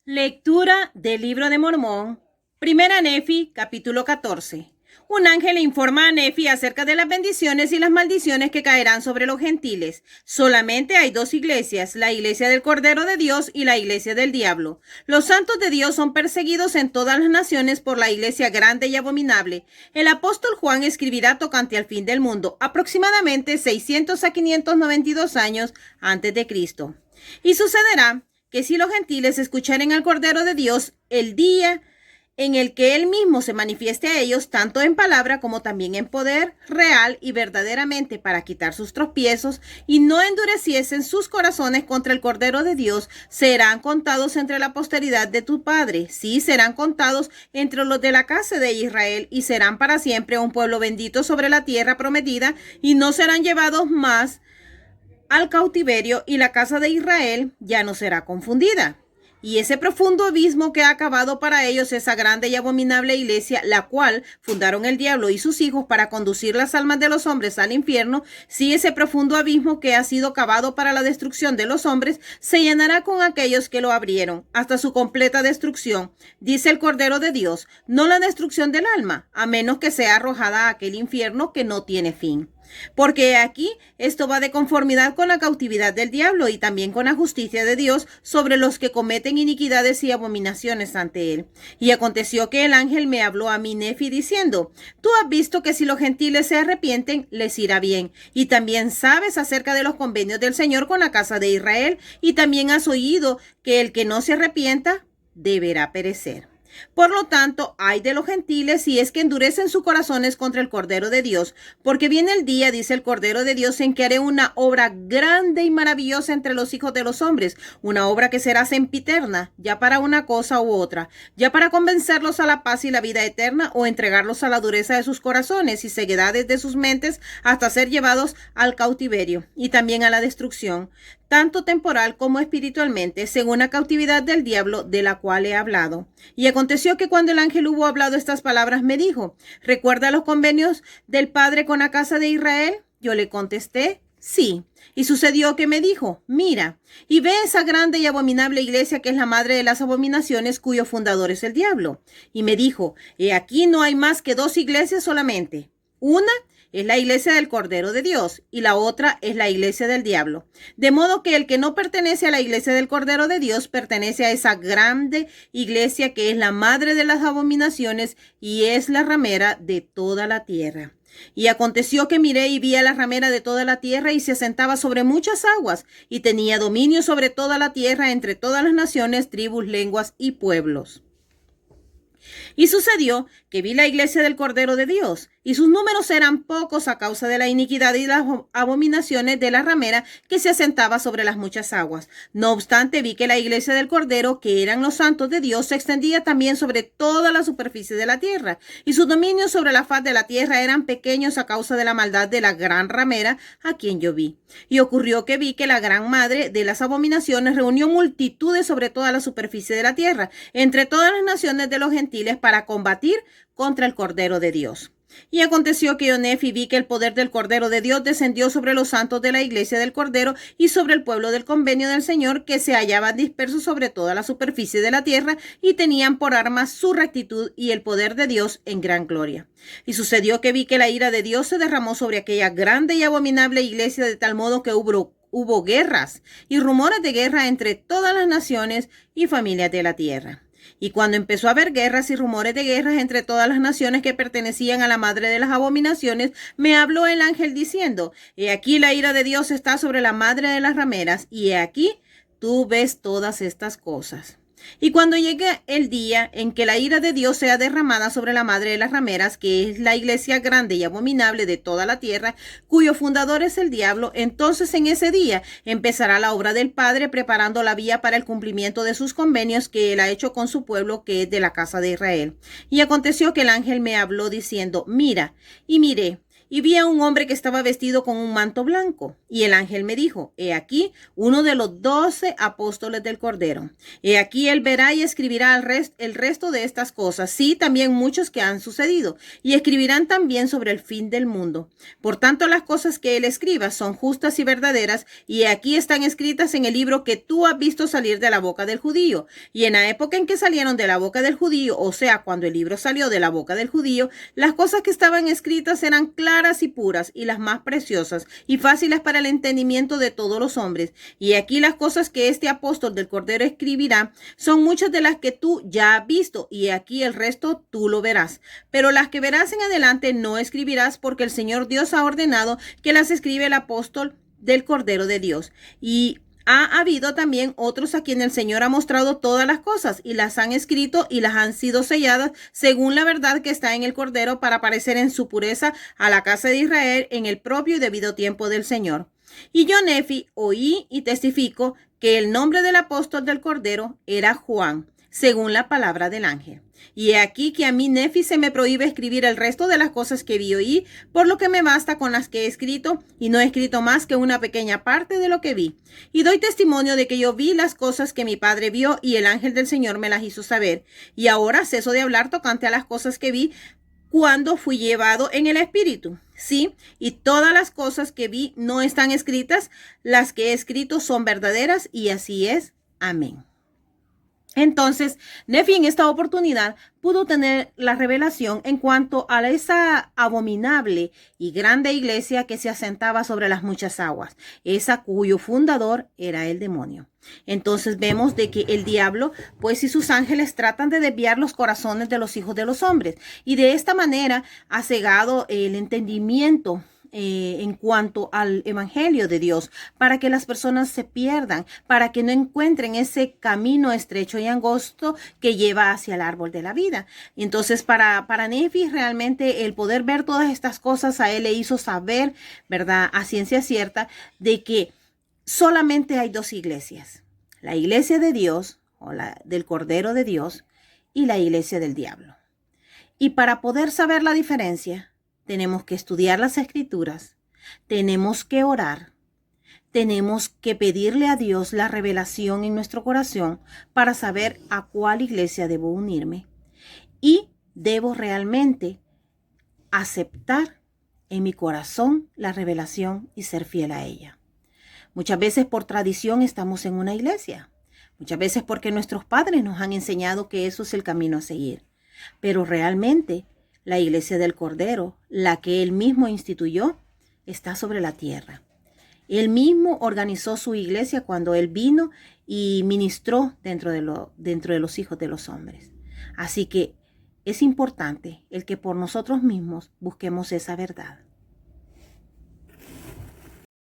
Lectura del Libro de Mormón, Primera Nefi, capítulo 14. Un ángel informa a Nefi acerca de las bendiciones y las maldiciones que caerán sobre los gentiles. Solamente hay dos iglesias, la iglesia del Cordero de Dios y la iglesia del diablo. Los santos de Dios son perseguidos en todas las naciones por la iglesia grande y abominable. El apóstol Juan escribirá tocante al fin del mundo, aproximadamente 600 a 592 años antes de Cristo. Y sucederá que si los gentiles escucharen al Cordero de Dios el día en el que Él mismo se manifieste a ellos, tanto en palabra como también en poder, real y verdaderamente para quitar sus tropiezos, y no endureciesen sus corazones contra el Cordero de Dios, serán contados entre la posteridad de tu Padre, sí, serán contados entre los de la casa de Israel, y serán para siempre un pueblo bendito sobre la tierra prometida, y no serán llevados más al cautiverio, y la casa de Israel ya no será confundida. Y ese profundo abismo que ha acabado para ellos esa grande y abominable iglesia, la cual fundaron el diablo y sus hijos para conducir las almas de los hombres al infierno, si ese profundo abismo que ha sido cavado para la destrucción de los hombres, se llenará con aquellos que lo abrieron, hasta su completa destrucción, dice el Cordero de Dios, no la destrucción del alma, a menos que sea arrojada a aquel infierno que no tiene fin. Porque aquí esto va de conformidad con la cautividad del diablo y también con la justicia de Dios sobre los que cometen iniquidades y abominaciones ante él. Y aconteció que el ángel me habló a mí, Nefi, diciendo, tú has visto que si los gentiles se arrepienten, les irá bien. Y también sabes acerca de los convenios del Señor con la casa de Israel, y también has oído que el que no se arrepienta deberá perecer. Por lo tanto, ay de los gentiles si es que endurecen sus corazones contra el Cordero de Dios, porque viene el día, dice el Cordero de Dios, en que haré una obra grande y maravillosa entre los hijos de los hombres, una obra que será sempiterna, ya para una cosa u otra, ya para convencerlos a la paz y la vida eterna, o entregarlos a la dureza de sus corazones y ceguedades de sus mentes, hasta ser llevados al cautiverio y también a la destrucción, tanto temporal como espiritualmente, según la cautividad del diablo de la cual he hablado. Y aconteció que cuando el ángel hubo hablado estas palabras, me dijo, ¿recuerda los convenios del Padre con la casa de Israel? Yo le contesté, sí. Y sucedió que me dijo, mira, y ve esa grande y abominable iglesia que es la madre de las abominaciones, cuyo fundador es el diablo. Y me dijo, he aquí no hay más que dos iglesias solamente. Una es la iglesia del Cordero de Dios y la otra es la iglesia del diablo. De modo que el que no pertenece a la iglesia del Cordero de Dios pertenece a esa grande iglesia que es la madre de las abominaciones y es la ramera de toda la tierra. Y aconteció que miré y vi a la ramera de toda la tierra y se asentaba sobre muchas aguas y tenía dominio sobre toda la tierra entre todas las naciones, tribus, lenguas y pueblos. Y sucedió que vi la iglesia del Cordero de Dios, y sus números eran pocos a causa de la iniquidad y las abominaciones de la ramera que se asentaba sobre las muchas aguas. No obstante, vi que la iglesia del Cordero, que eran los santos de Dios, se extendía también sobre toda la superficie de la tierra, y sus dominios sobre la faz de la tierra eran pequeños a causa de la maldad de la gran ramera a quien yo vi. Y ocurrió que vi que la gran madre de las abominaciones reunió multitudes sobre toda la superficie de la tierra, entre todas las naciones de los gentiles, para combatir contra el Cordero de Dios. Y aconteció que yo, Nefi, vi que el poder del Cordero de Dios descendió sobre los santos de la iglesia del Cordero y sobre el pueblo del convenio del Señor, que se hallaban dispersos sobre toda la superficie de la tierra y tenían por armas su rectitud y el poder de Dios en gran gloria. Y sucedió que vi que la ira de Dios se derramó sobre aquella grande y abominable iglesia, de tal modo que hubo guerras y rumores de guerra entre todas las naciones y familias de la tierra. Y cuando empezó a haber guerras y rumores de guerras entre todas las naciones que pertenecían a la madre de las abominaciones, me habló el ángel diciendo, he aquí la ira de Dios está sobre la madre de las rameras, y he aquí tú ves todas estas cosas. Y cuando llegue el día en que la ira de Dios sea derramada sobre la madre de las rameras, que es la iglesia grande y abominable de toda la tierra, cuyo fundador es el diablo, entonces en ese día empezará la obra del Padre, preparando la vía para el cumplimiento de sus convenios que él ha hecho con su pueblo, que es de la casa de Israel. Y aconteció que el ángel me habló diciendo, mira, y miré, y vi a un hombre que estaba vestido con un manto blanco. Y el ángel me dijo, he aquí uno de los 12 apóstoles del Cordero. He aquí él verá y escribirá el resto de estas cosas, sí, también muchos que han sucedido, y escribirán también sobre el fin del mundo. Por tanto, las cosas que él escriba son justas y verdaderas, y aquí están escritas en el libro que tú has visto salir de la boca del judío. Y en la época en que salieron de la boca del judío, o sea, cuando el libro salió de la boca del judío, las cosas que estaban escritas eran claras y puras, y las más preciosas, y fáciles para el entendimiento de todos los hombres. Y aquí las cosas que este apóstol del Cordero escribirá son muchas de las que tú ya has visto, y aquí el resto tú lo verás. Pero las que verás en adelante no escribirás, porque el Señor Dios ha ordenado que las escribe el apóstol del Cordero de Dios. Y ha habido también otros a quien el Señor ha mostrado todas las cosas y las han escrito y las han sido selladas según la verdad que está en el Cordero para aparecer en su pureza a la casa de Israel en el propio y debido tiempo del Señor. Y yo, Nefi, oí y testifico que el nombre del apóstol del Cordero era Juan, según la palabra del ángel. Y he aquí que a mí, Nefi, se me prohíbe escribir el resto de las cosas que vi y oí, por lo que me basta con las que he escrito, y no he escrito más que una pequeña parte de lo que vi. Y doy testimonio de que yo vi las cosas que mi padre vio, y el ángel del Señor me las hizo saber. Y ahora ceso de hablar tocante a las cosas que vi, cuando fui llevado en el Espíritu. Sí, y todas las cosas que vi no están escritas, las que he escrito son verdaderas, y así es. Amén. Entonces, Nefi en esta oportunidad pudo tener la revelación en cuanto a esa abominable y grande iglesia que se asentaba sobre las muchas aguas, esa cuyo fundador era el demonio. Entonces vemos de que el diablo, pues y sus ángeles tratan de desviar los corazones de los hijos de los hombres, y de esta manera ha cegado el entendimiento en cuanto al evangelio de Dios, para que las personas se pierdan, para que no encuentren ese camino estrecho y angosto que lleva hacia el árbol de la vida. Y entonces para Nefi realmente el poder ver todas estas cosas a él le hizo saber, ¿verdad?, a ciencia cierta, de que solamente hay dos iglesias: la iglesia de Dios, o la del Cordero de Dios, y la iglesia del diablo. Y para poder saber la diferencia, tenemos que estudiar las Escrituras, tenemos que orar, tenemos que pedirle a Dios la revelación en nuestro corazón para saber a cuál iglesia debo unirme, y debo realmente aceptar en mi corazón la revelación y ser fiel a ella. Muchas veces por tradición estamos en una iglesia, muchas veces porque nuestros padres nos han enseñado que eso es el camino a seguir, pero realmente la iglesia del Cordero, la que él mismo instituyó, está sobre la tierra. Él mismo organizó su iglesia cuando él vino y ministró dentro de los hijos de los hombres. Así que es importante el que por nosotros mismos busquemos esa verdad.